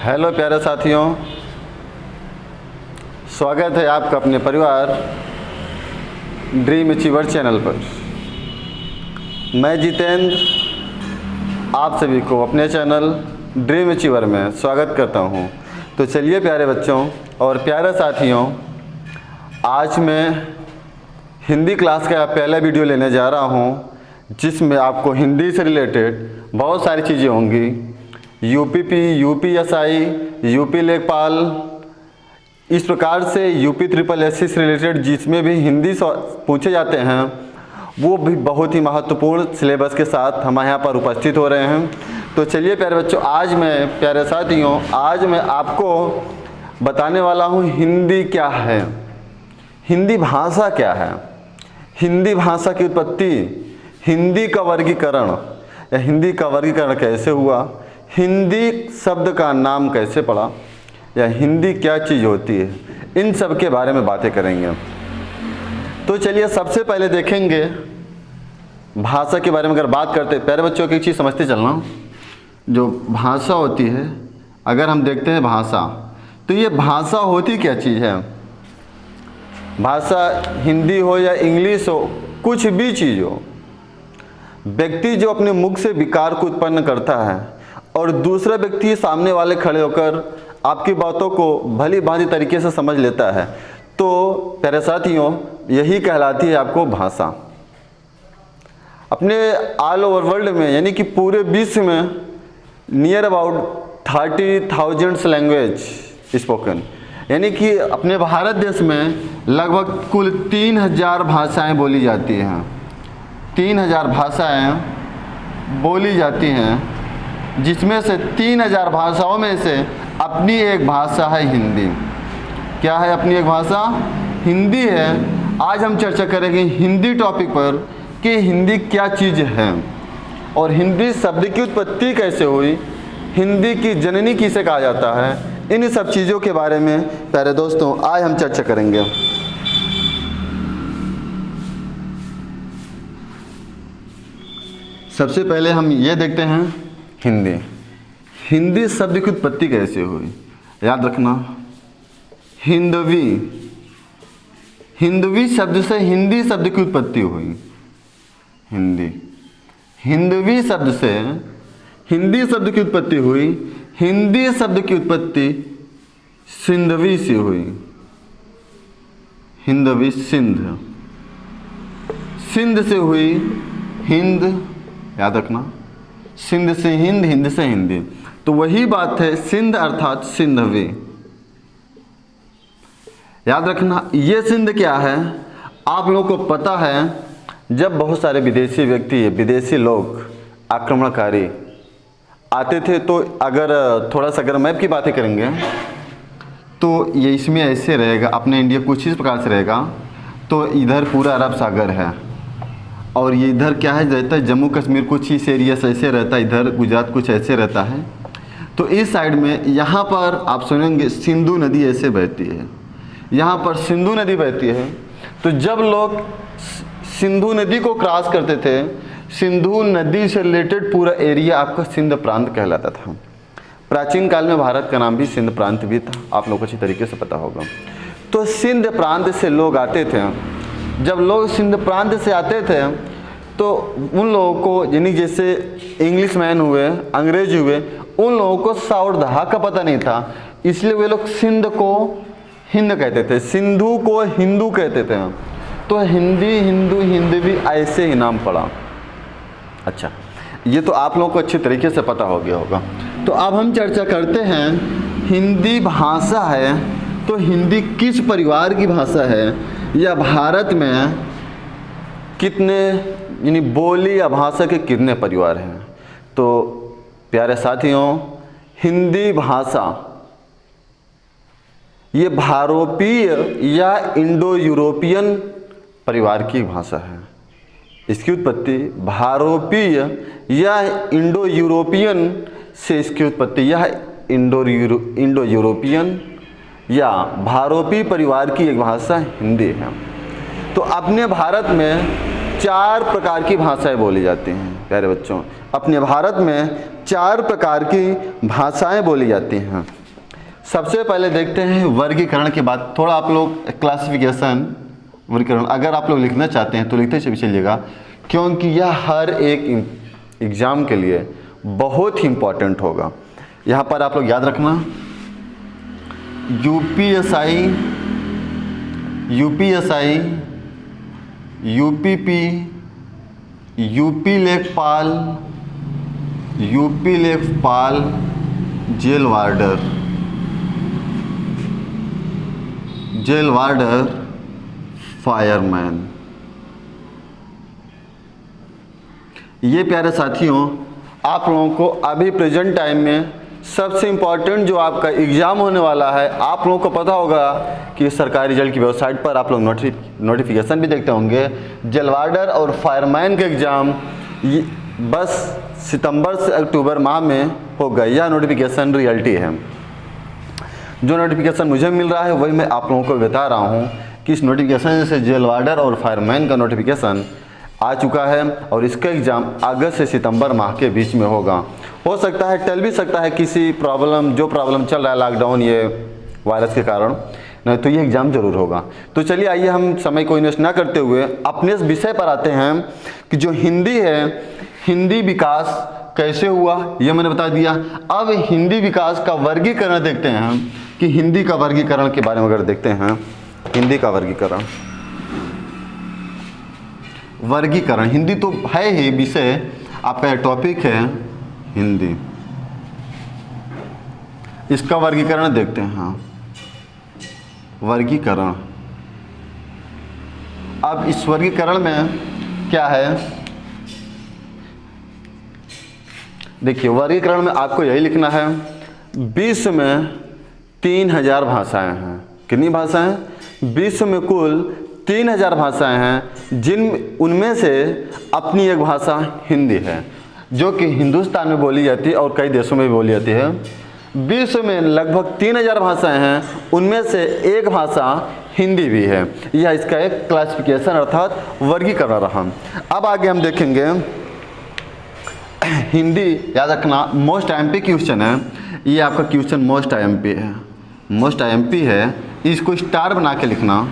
Hello प्यारे साथियों, स्वागत है आपका अपने परिवार ड्रीम अचीवर चैनल पर। मैं जितेंद्र आप सभी को अपने चैनल ड्रीम अचीवर में स्वागत करता हूं। तो चलिए प्यारे बच्चों और प्यारे साथियों, आज मैं हिंदी क्लास का पहला वीडियो लेने जा रहा हूं, जिसमें आपको हिंदी से रिलेटेड बहुत सारी चीज़ें होंगी। यूपीपी, यूपीएसआई, यूपी लेखपाल, इस प्रकार से यूपी ट्रिपल एससी से रिलेटेड जिसमें भी हिंदी पूछे जाते हैं, वो भी बहुत ही महत्वपूर्ण सिलेबस के साथ हमारे यहाँ पर उपस्थित हो रहे हैं। तो चलिए प्यारे बच्चों, आज मैं प्यारे साथियों आज मैं आपको बताने वाला हूँ हिंदी क्या है, हिंदी भाषा क्या है, हिंदी भाषा की उत्पत्ति, हिंदी का वर्गीकरण या हिंदी का वर्गीकरण कैसे हुआ, हिंदी शब्द का नाम कैसे पड़ा, या हिंदी क्या चीज़ होती है, इन सब के बारे में बातें करेंगे। तो चलिए सबसे पहले देखेंगे भाषा के बारे में। अगर बात करते प्यारे बच्चों की चीज़ समझते चलना, जो भाषा होती है, अगर हम देखते हैं भाषा, तो ये भाषा होती क्या चीज़ है। भाषा हिंदी हो या इंग्लिश हो, कुछ भी चीज़ हो, व्यक्ति जो अपने मुख से विकार को उत्पन्न करता है और दूसरा व्यक्ति सामने वाले खड़े होकर आपकी बातों को भली भांति तरीके से समझ लेता है, तो प्यारे साथियों यही कहलाती है आपको भाषा। अपने ऑल ओवर वर्ल्ड में यानी कि पूरे विश्व में नियर अबाउट 30,000 लैंग्वेज स्पोकन, यानी कि अपने भारत देश में लगभग कुल 3,000 भाषाएं बोली जाती हैं। 3,000 भाषाएं बोली जाती हैं, जिसमें से 3,000 भाषाओं में से अपनी एक भाषा है हिंदी। क्या है अपनी एक भाषा? हिंदी है। आज हम चर्चा करेंगे हिंदी टॉपिक पर कि हिंदी क्या चीज़ है और हिंदी शब्द की उत्पत्ति कैसे हुई, हिंदी की जननी किसे कहा जाता है, इन सब चीज़ों के बारे में प्यारे दोस्तों आज हम चर्चा करेंगे। सबसे पहले हम ये देखते हैं हिंदी। हिंदी शब्द की उत्पत्ति कैसे हुई, याद रखना। हिंदवी, हिंदवी शब्द से हिंदी शब्द की उत्पत्ति हुई। हिंदी, हिंदवी शब्द से हिंदी शब्द की उत्पत्ति हुई। हिंदी शब्द की उत्पत्ति सिंधवी से हुई। हिंदवी, सिंध, सिंध से हुई हिंद, याद रखना। सिंध से हिंद, हिंद से हिंदी, तो वही बात है सिंध अर्थात सिंधवी। याद रखना। ये सिंध क्या है, आप लोगों को पता है, जब बहुत सारे विदेशी व्यक्ति, विदेशी लोग आक्रमणकारी आते थे, तो अगर थोड़ा सा अगर मैप की बातें करेंगे तो ये इसमें ऐसे रहेगा, अपने इंडिया कुछ इस प्रकार से रहेगा। तो इधर पूरा अरब सागर है और ये इधर क्या है रहता है, जम्मू कश्मीर कुछ इस एरिया से ऐसे रहता है, इधर गुजरात कुछ ऐसे रहता है। तो इस साइड में यहाँ पर आप सुनेंगे सिंधु नदी ऐसे बहती है, यहाँ पर सिंधु नदी बहती है। तो जब लोग सिंधु नदी को क्रॉस करते थे, सिंधु नदी से रिलेटेड पूरा एरिया आपका सिंध प्रांत कहलाता था। प्राचीन काल में भारत का नाम भी सिंध प्रांत भी था, आप लोगों को अच्छी तरीके से पता होगा। तो सिंध प्रांत से लोग आते थे। जब लोग सिंध प्रांत से आते थे तो उन लोगों को, यानी जैसे इंग्लिश मैन हुए, अंग्रेज हुए, उन लोगों को सा और दहा का पता नहीं था, इसलिए वे लोग सिंध को हिंद कहते थे, सिंधु को हिंदू कहते थे। तो हिंदी, हिंदू, हिंदवी ऐसे ही नाम पड़ा। अच्छा, ये तो आप लोगों को अच्छे तरीके से पता हो गया होगा। तो अब हम चर्चा करते हैं हिंदी भाषा है तो हिंदी किस परिवार की भाषा है, या भारत में कितने यानी बोली या भाषा के कितने परिवार हैं। तो प्यारे साथियों, हिंदी भाषा ये भारोपीय या इंडो यूरोपियन परिवार की भाषा है। इसकी उत्पत्ति भारोपीय या इंडो यूरोपियन से इसकी उत्पत्ति, यह इंडो यूरोपियन या भारोपी परिवार की एक भाषा हिंदी है। तो अपने भारत में 4 प्रकार की भाषाएं बोली जाती हैं प्यारे बच्चों। अपने भारत में 4 प्रकार की भाषाएं बोली जाती हैं। सबसे पहले देखते हैं वर्गीकरण की बात। थोड़ा आप लोग क्लासिफिकेशन, वर्गीकरण अगर आप लोग लिखना चाहते हैं तो लिखते चलिएगा, क्योंकि यह हर एक एग्ज़ाम के लिए बहुत ही इम्पोर्टेंट होगा। यहाँ पर आप लोग याद रखना, यूपीएसआई, यूपीपी, यूपी लेखपाल, जेल वार्डर, फायरमैन। ये प्यारे साथियों, आप लोगों को अभी प्रेजेंट टाइम में सबसे इम्पॉर्टेंट जो आपका एग्ज़ाम होने वाला है, आप लोगों को पता होगा कि सरकारी रिजल्ट की वेबसाइट पर आप लोग नोटिफिकेशन भी देखते होंगे। जेल वार्डर और फायरमैन का एग्ज़ाम बस सितंबर से अक्टूबर माह में होगा। यह नोटिफिकेशन रियलिटी है। जो नोटिफिकेशन मुझे मिल रहा है वही मैं आप लोगों को बता रहा हूँ कि इस नोटिफिकेशन से जेल वार्डर और फायरमैन का नोटिफिकेशन आ चुका है और इसका एग्ज़ाम अगस्त से सितंबर माह के बीच में होगा। हो सकता है टल भी सकता है किसी जो प्रॉब्लम चल रहा है लॉकडाउन ये वायरस के कारण, नहीं तो ये एग्ज़ाम ज़रूर होगा। तो चलिए आइए हम समय को इन्वेस्ट ना करते हुए अपने इस विषय पर आते हैं कि जो हिंदी है, हिंदी विकास कैसे हुआ ये मैंने बता दिया। अब हिंदी विकास का वर्गीकरण देखते हैं हम कि हिंदी का वर्गीकरण के बारे में अगर देखते हैं, हिंदी का वर्गीकरण हिंदी तो है ही विषय, आपका टॉपिक है हिंदी। इसका वर्गीकरण देखते हैं। हाँ, वर्गीकरण। अब इस वर्गीकरण में क्या है, देखिए वर्गीकरण में आपको यही लिखना है, विश्व में 3000 भाषाएं हैं। कितनी भाषाएं? विश्व में कुल 3000 भाषाएं हैं, उनमें से अपनी एक भाषा हिंदी है, जो कि हिंदुस्तान में बोली जाती है और कई देशों में भी बोली जाती है। विश्व में लगभग 3000 भाषाएं हैं, उनमें से एक भाषा हिंदी भी है। यह इसका एक क्लासिफिकेशन अर्थात वर्गीकरण रहा। अब आगे हम देखेंगे हिंदी। याद रखना, मोस्ट आईएमपी क्वेश्चन है ये, आपका क्वेश्चन मोस्ट आईएमपी है। इसको स्टार बना के लिखना,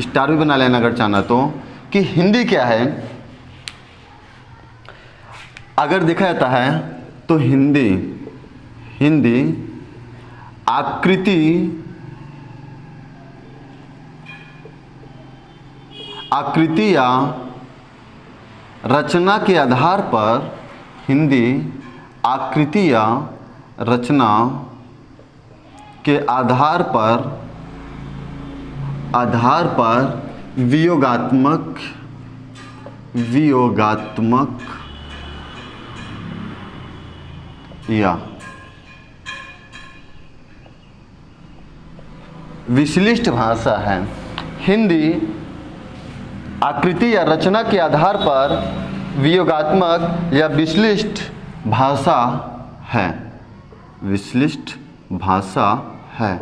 स्टार भी बना लेना अगर चाहना तो, कि हिंदी क्या है। अगर देखा जाता है तो हिंदी आकृति या रचना के आधार पर, हिंदी आकृति या रचना के आधार पर वियोगात्मक या विश्लिष्ट भाषा है। हिंदी आकृति या रचना के आधार पर वियोगात्मक या विश्लिष्ट भाषा है।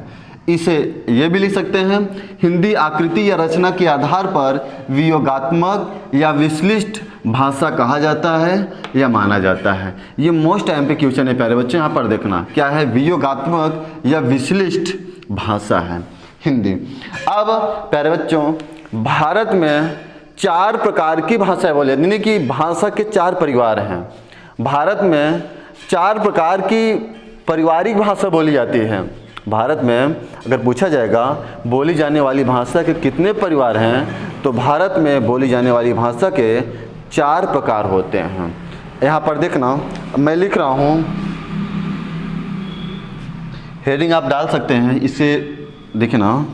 इसे ये भी लिख सकते हैं, हिंदी आकृति या रचना के आधार पर वियोगात्मक या विश्लिष्ट भाषा कहा जाता है या माना जाता है। ये मोस्ट आईएमपी क्वेश्चन है प्यारे बच्चे। यहाँ पर देखना क्या है, वियोगात्मक या विश्लिष्ट भाषा है हिंदी। अब प्यारे बच्चों, भारत में 4 प्रकार की भाषाएं बोली जाती हैं, यानी कि भाषा के 4 परिवार हैं। भारत में 4 प्रकार की पारिवारिक भाषा बोली जाती है। भारत में अगर पूछा जाएगा बोली जाने वाली भाषा के कितने परिवार हैं, तो भारत में बोली जाने वाली भाषा के 4 प्रकार होते हैं। यहाँ पर देखना, मैं लिख रहा हूँ, हेडिंग आप डाल सकते हैं, इसे देखना।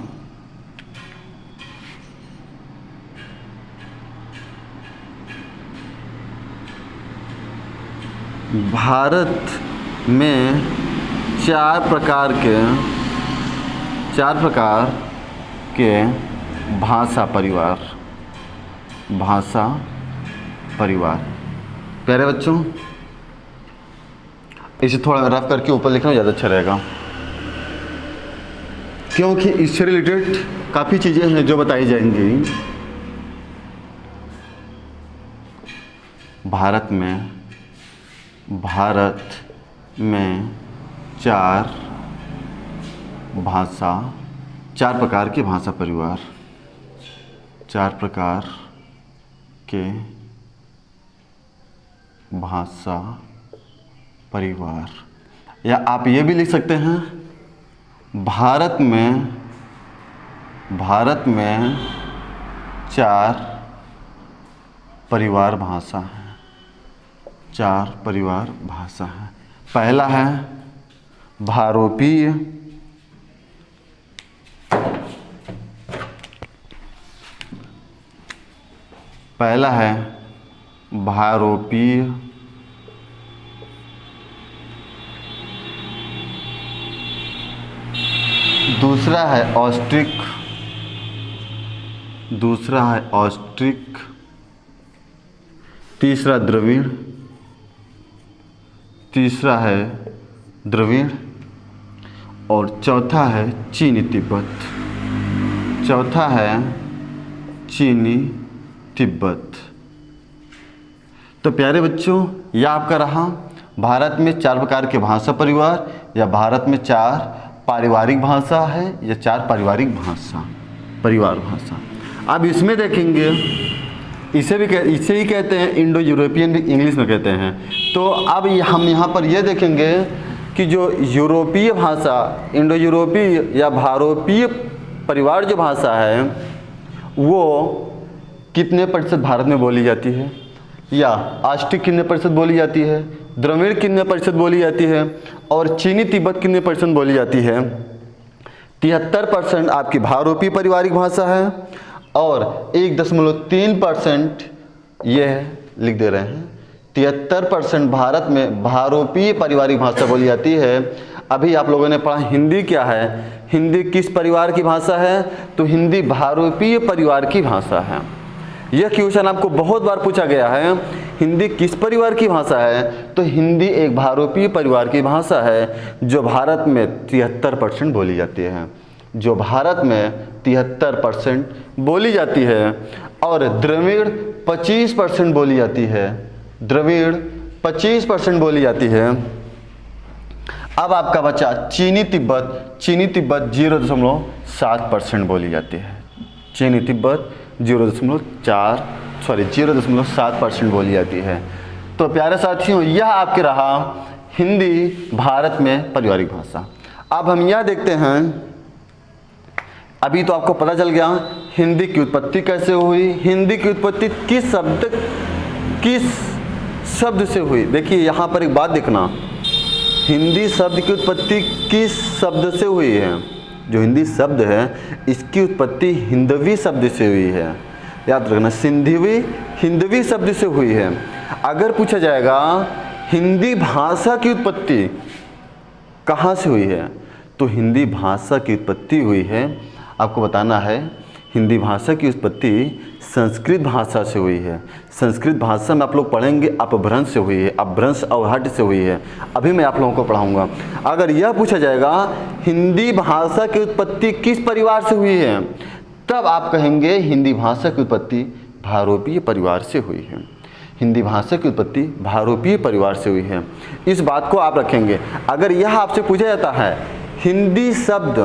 भारत में 4 प्रकार के भाषा परिवार। प्यारे बच्चों, इसे थोड़ा रफ करके ऊपर लिखना ज़्यादा अच्छा रहेगा, क्योंकि इससे रिलेटेड काफ़ी चीज़ें हैं जो बताई जाएंगी। भारत में चार प्रकार के भाषा परिवार, 4 प्रकार के भाषा परिवार। या आप ये भी लिख सकते हैं भारत में 4 परिवार भाषा हैं, 4 परिवार भाषा हैं। पहला है भारोपीय, दूसरा है ऑस्ट्रिक, तीसरा द्रविड़, और चौथा है चीनी तिब्बत। तो प्यारे बच्चों, यह आपका रहा भारत में 4 प्रकार के भाषा परिवार, या भारत में 4 पारिवारिक भाषा है, या 4 पारिवारिक परिवार भाषा। अब इसमें देखेंगे, इसे ही कहते हैं इंडो यूरोपियन, भी इंग्लिश में कहते हैं। तो अब हम यहाँ पर यह देखेंगे कि जो यूरोपीय भाषा, इंडो यूरोपीय या भारोपीय परिवार जो भाषा है, वो कितने % भारत में बोली जाती है, या ऑस्ट्रिक कितने % बोली जाती है, द्रविड़ कितने % बोली जाती है, और चीनी तिब्बत कितने % बोली जाती है। 73% आपकी भारोपीय पारिवारिक भाषा है, और 1.3% यह लिख दे रहे हैं 73% भारत में भारोपीय पारिवारिक भाषा बोली जाती है। अभी आप लोगों ने पढ़ा हिंदी क्या है, हिंदी किस परिवार की भाषा है, तो हिंदी भारोपीय परिवार की भाषा है। यह क्वेश्चन आपको बहुत बार पूछा गया है, हिंदी किस परिवार की भाषा है, तो हिंदी एक भारोपीय परिवार की भाषा है जो भारत में 73% बोली जाती है, जो भारत में 73% बोली जाती है। और द्रविड़ 25% बोली जाती है, द्रविड़ 25% बोली जाती है। अब आपका बचा चीनी तिब्बत 0.7% बोली जाती है, चीनी तिब्बत 0.7% बोली जाती है। तो प्यारे साथियों, यह आपके रहा हिंदी भारत में पारिवारिक भाषा। अब हम यह देखते हैं, अभी तो आपको पता चल गया हिंदी की उत्पत्ति कैसे हुई, हिंदी की उत्पत्ति किस शब्द से हुई। देखिए यहाँ पर एक बात देखना, हिंदी शब्द की उत्पत्ति किस शब्द से हुई है। जो हिंदी शब्द है इसकी उत्पत्ति हिंदवी शब्द से हुई है, याद रखना, हिंदवी शब्द से हुई है। अगर पूछा जाएगा हिंदी भाषा की उत्पत्ति कहाँ से हुई है, तो हिंदी भाषा की उत्पत्ति हुई है, आपको बताना है हिंदी भाषा की उत्पत्ति संस्कृत भाषा से हुई है। संस्कृत भाषा में आप लोग पढ़ेंगे अपभ्रंश से हुई है, अपभ्रंश अवहट से हुई है। अभी मैं आप लोगों को पढ़ाऊंगा। अगर यह पूछा जाएगा हिंदी भाषा की उत्पत्ति किस परिवार से हुई है, तब आप कहेंगे हिंदी भाषा की उत्पत्ति भारोपीय परिवार से हुई है, हिंदी भाषा की उत्पत्ति भारोपीय परिवार से हुई है। इस बात को आप रखेंगे। अगर यह आपसे पूछा जाता है हिंदी शब्द,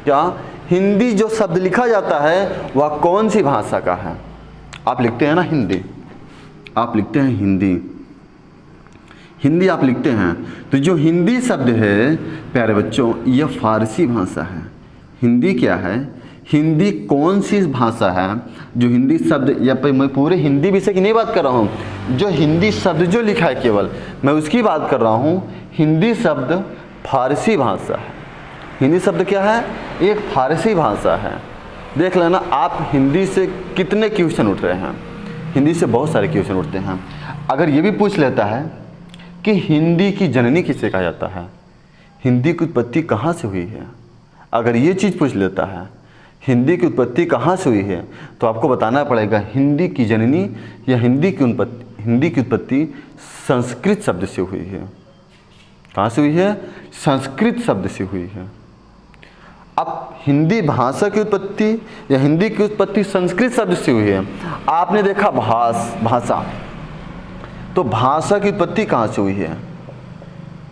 क्या हिंदी जो शब्द लिखा जाता है वह कौन सी भाषा का है, आप लिखते हैं ना हिंदी, आप लिखते हैं हिंदी आप लिखते हैं, तो जो हिंदी शब्द है प्यारे बच्चों यह फारसी भाषा है। हिंदी क्या है, हिंदी कौन सी भाषा है, जो हिंदी शब्द, या मैं पूरे हिंदी विषय की नहीं बात कर रहा हूँ, जो हिंदी शब्द जो लिखा है केवल मैं उसकी बात कर रहा हूँ। हिंदी शब्द फारसी भाषा है। हिंदी शब्द क्या है, एक फारसी भाषा है। देख लेना आप हिंदी से कितने क्वेश्चन उठ रहे हैं, हिंदी से बहुत सारे क्वेश्चन उठते हैं। अगर ये भी पूछ लेता है कि हिंदी की जननी किसे कहा जाता है, हिंदी की उत्पत्ति कहाँ से हुई है, अगर ये चीज़ पूछ लेता है हिंदी की उत्पत्ति कहाँ से हुई है, तो आपको बताना पड़ेगा हिंदी की जननी या हिंदी की उत्पत्ति संस्कृत शब्द से हुई है। कहाँ से हुई है, संस्कृत शब्द से हुई है। अब हिंदी भाषा की उत्पत्ति या हिंदी की उत्पत्ति संस्कृत शब्द से हुई है। आपने देखा भाषा, तो भाषा की उत्पत्ति कहाँ से हुई है,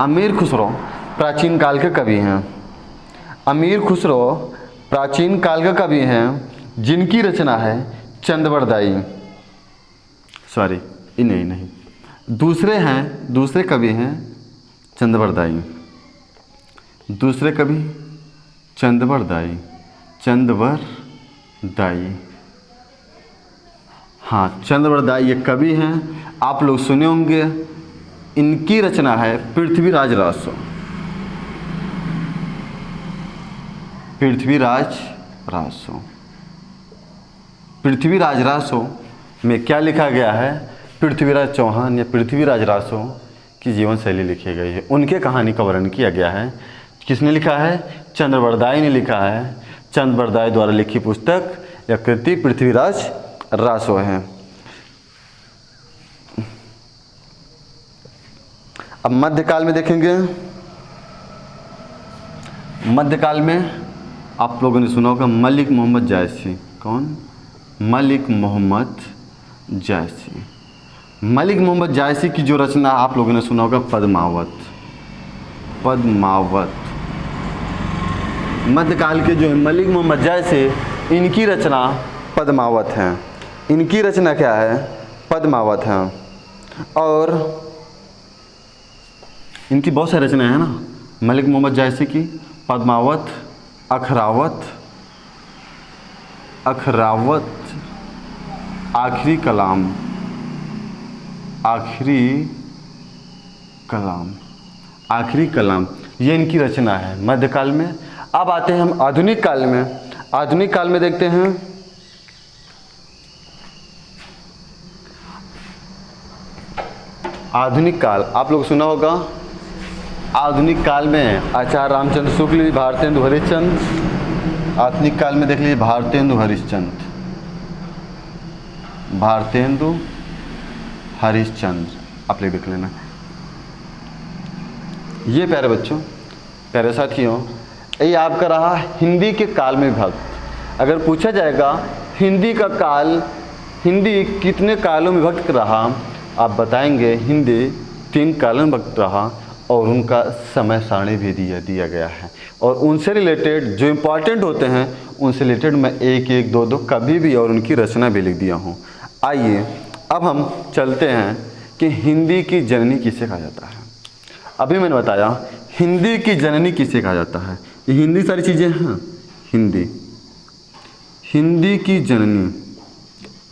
अमीर खुसरो प्राचीन काल के कवि हैं। अमीर खुसरो प्राचीन काल के कवि हैं जिनकी रचना है चंदबरदाई। सॉरी, नहीं, दूसरे कवि हैं चंदबरदाई। दूसरे कवि चंदबरदाई। हाँ, चंदबरदाई ये कवि हैं, आप लोग सुने होंगे। इनकी रचना है पृथ्वीराज रासो। पृथ्वीराज रासो में क्या लिखा गया है? पृथ्वीराज चौहान या पृथ्वीराज रासो की जीवन शैली लिखी गई है, उनके कहानी का वर्णन किया गया है। किसने लिखा है? चंदबरदाई ने लिखा है। चंदबरदाई द्वारा लिखी पुस्तक या कृति पृथ्वीराज रासो है। अब मध्यकाल में देखेंगे। मध्यकाल में आप लोगों ने सुना होगा मलिक मोहम्मद जायसी। कौन? मलिक मोहम्मद जायसी। मलिक मोहम्मद जायसी की जो रचना आप लोगों ने सुना होगा पद्मावत। मध्यकाल के जो मलिक मोहम्मद जायसी, इनकी रचना पद्मावत है। इनकी रचना क्या है? पद्मावत है। और इनकी बहुत सारी रचनाएं हैं ना, मलिक मोहम्मद जायसी की पद्मावत, अखरावत, आखिरी कलाम, ये इनकी रचना है मध्यकाल में। अब आते हैं हम आधुनिक काल में। आधुनिक काल में देखते हैं आधुनिक काल, आप लोग सुना होगा। आधुनिक काल में आचार्य रामचंद्र शुक्ल, भारतेंदु हरिश्चंद्र। आधुनिक काल में देख लीजिए भारतेंदु हरिश्चंद्र, आप लोग देख लेना। ये प्यारे बच्चों, प्यारे साथियों, ये आपका रहा हिंदी के काल में विभक्त। अगर पूछा जाएगा हिंदी का काल, हिंदी कितने कालों में विभक्त रहा, आप बताएंगे हिंदी 3 कालों में विभक्त रहा और उनका समय सारणी भी दिया गया है। और उनसे रिलेटेड जो इम्पॉर्टेंट होते हैं उनसे रिलेटेड मैं 1-1, 2-2 कभी भी और उनकी रचना भी लिख दिया हूँ। आइए अब हम चलते हैं कि हिंदी की जननी किसे कहा जाता है। अभी मैंने बताया हिंदी की जननी किसे कहा जाता है। ये हिंदी सारी चीज़ें हैं। हिंदी की जननी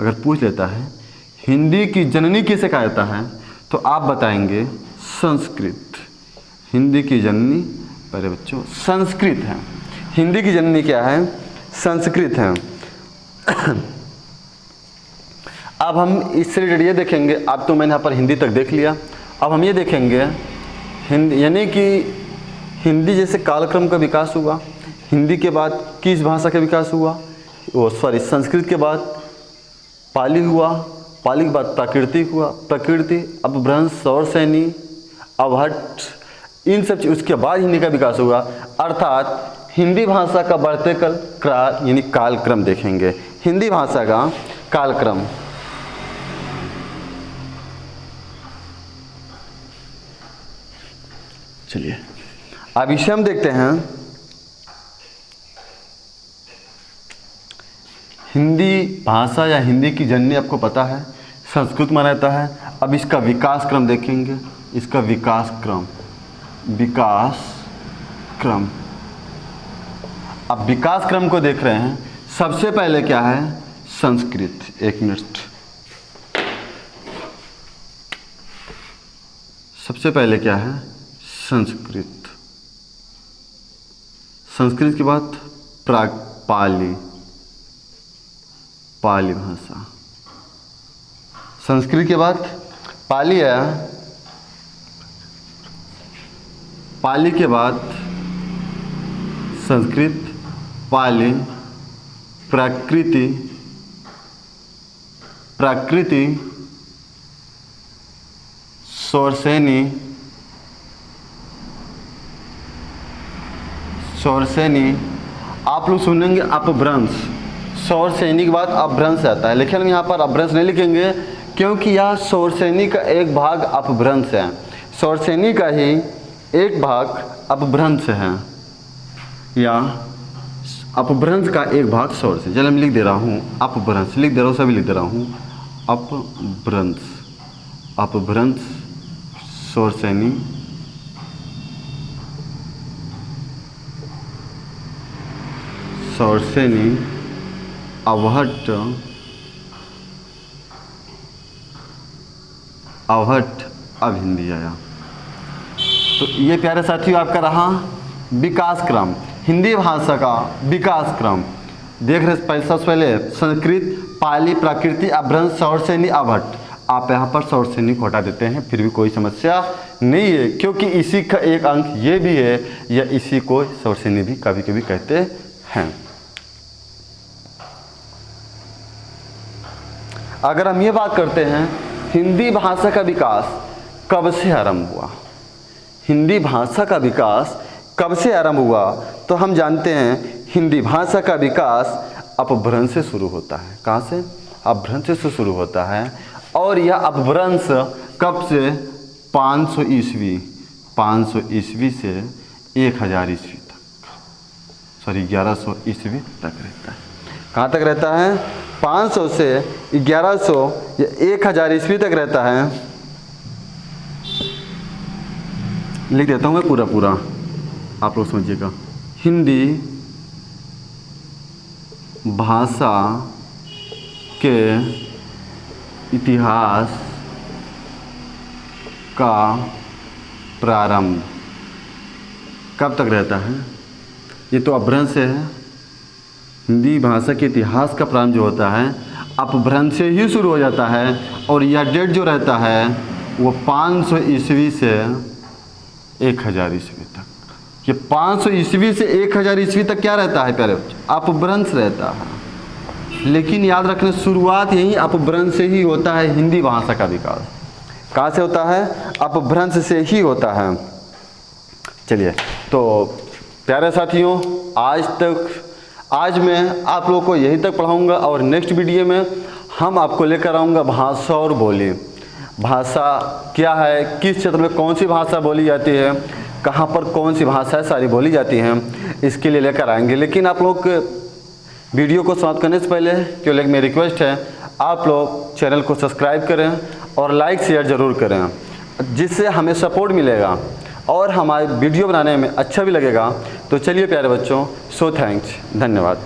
अगर पूछ लेता है हिंदी की जननी किसे कहा जाता है, तो आप बताएंगे संस्कृत। हिंदी की जननी पहले बच्चों संस्कृत है। हिंदी की जननी क्या है? संस्कृत है। अब हम इससे रिलेटेड ये देखेंगे, अब तो मैंने यहाँ पर हिंदी तक देख लिया। अब हम ये देखेंगे हिंदी, यानी कि हिंदी जैसे कालक्रम का विकास हुआ, हिंदी के बाद किस भाषा का विकास हुआ? संस्कृत के बाद पाली हुआ, पाली के बाद प्राकृतिक हुआ, प्रकृति, अपभ्रंश, सौरसैनी, अवहट्ट, इन सब उसके बाद हिंदी का विकास हुआ। अर्थात हिंदी भाषा का बढ़ते यानी कालक्रम देखेंगे। हिंदी भाषा का कालक्रम। चलिए अब इसे हम देखते हैं। हिंदी भाषा या हिंदी की जननी आपको पता है संस्कृत में रहता है। अब इसका विकास क्रम देखेंगे। इसका विकास क्रम अब विकास क्रम को देख रहे हैं। सबसे पहले क्या है? संस्कृत। एक मिनट, सबसे पहले क्या है? संस्कृत। संस्कृत के बाद पाली भाषा। संस्कृत के बाद पाली है। पाली के बाद संस्कृत, पाली, प्राकृति, सौरसैनी, आप लोग सुनेंगे अपभ्रंश। सौरसैनी के बाद अपभ्रंश आता है, लेकिन हम यहाँ पर अपभ्रंश नहीं लिखेंगे क्योंकि यह सौरसैनी का एक भाग अपभ्रंश है। सौरसैनी का ही एक भाग अपभ्रंश है या अपभ्रंश का एक भाग स्वर से। चलिए मैं लिख दे रहा हूँ अपभ्रंश, लिख दे रहा हूँ, सभी लिख दे रहा हूँ अपभ्रंश। अपभ्रंश स्वर श्रेणी स्वर श्रेणी अवहट्ट अभिहिंदी आया। तो ये प्यारे साथियों आपका रहा विकास क्रम, हिंदी भाषा का विकास क्रम। देख रहे सबसे पहले संस्कृत, पाली, प्राकृतिक, अपभ्रंश, स्वर श्रेणी, अवहट्ट। आप यहाँ पर स्वर श्रेणी को हटा देते हैं, फिर भी कोई समस्या नहीं है, क्योंकि इसी का एक अंक ये भी है, या इसी को स्वर श्रेणी भी कभी कभी कहते हैं। अगर हम ये बात करते हैं हिंदी भाषा का विकास कब से आरंभ हुआ, हिंदी भाषा का विकास कब से आरंभ हुआ, तो हम जानते हैं हिंदी भाषा का विकास अपभ्रंश से शुरू होता है। कहाँ से? अपभ्रंश से शुरू होता है। और यह अपभ्रंश कब से? 500 ईस्वी, 500 ईस्वी से 1000 ईस्वी तक, सॉरी 1100 ईस्वी तक रहता है। कहाँ तक रहता है? 500 से 1100 या 1000 ईस्वी तक रहता है। लिख देता हूँ मैं पूरा पूरा, आप लोग समझिएगा। हिंदी भाषा के इतिहास का प्रारंभ कब तक रहता है? ये तो अपभ्रंश है। हिंदी भाषा के इतिहास का प्रारंभ जो होता है अपभ्रंश से ही शुरू हो जाता है, और यह डेट जो रहता है वो 500 ईस्वी से 1000 ईस्वी तक। ये 500 ईस्वी से 1000 ईस्वी तक क्या रहता है प्यारे बच्चे? अपभ्रंश रहता है। लेकिन याद रखना शुरुआत यही अपभ्रंश से ही होता है। हिंदी भाषा का विकास कहाँ से होता है? अपभ्रंश से ही होता है। चलिए, तो प्यारे साथियों आज मैं आप लोगों को यहीं तक पढ़ाऊंगा, और नेक्स्ट वीडियो में हम आपको लेकर आऊँगा भाषा और बोली। भाषा क्या है, किस क्षेत्र में कौन सी भाषा बोली जाती है, कहाँ पर कौन सी भाषाएं सारी बोली जाती हैं, इसके लिए लेकर आएंगे। लेकिन आप लोग वीडियो को समाप्त करने से पहले जो मेरी रिक्वेस्ट है, आप लोग चैनल को सब्सक्राइब करें और लाइक शेयर ज़रूर करें, जिससे हमें सपोर्ट मिलेगा और हमारे वीडियो बनाने में अच्छा भी लगेगा। तो चलिए प्यारे बच्चों, सो थैंक्स, धन्यवाद।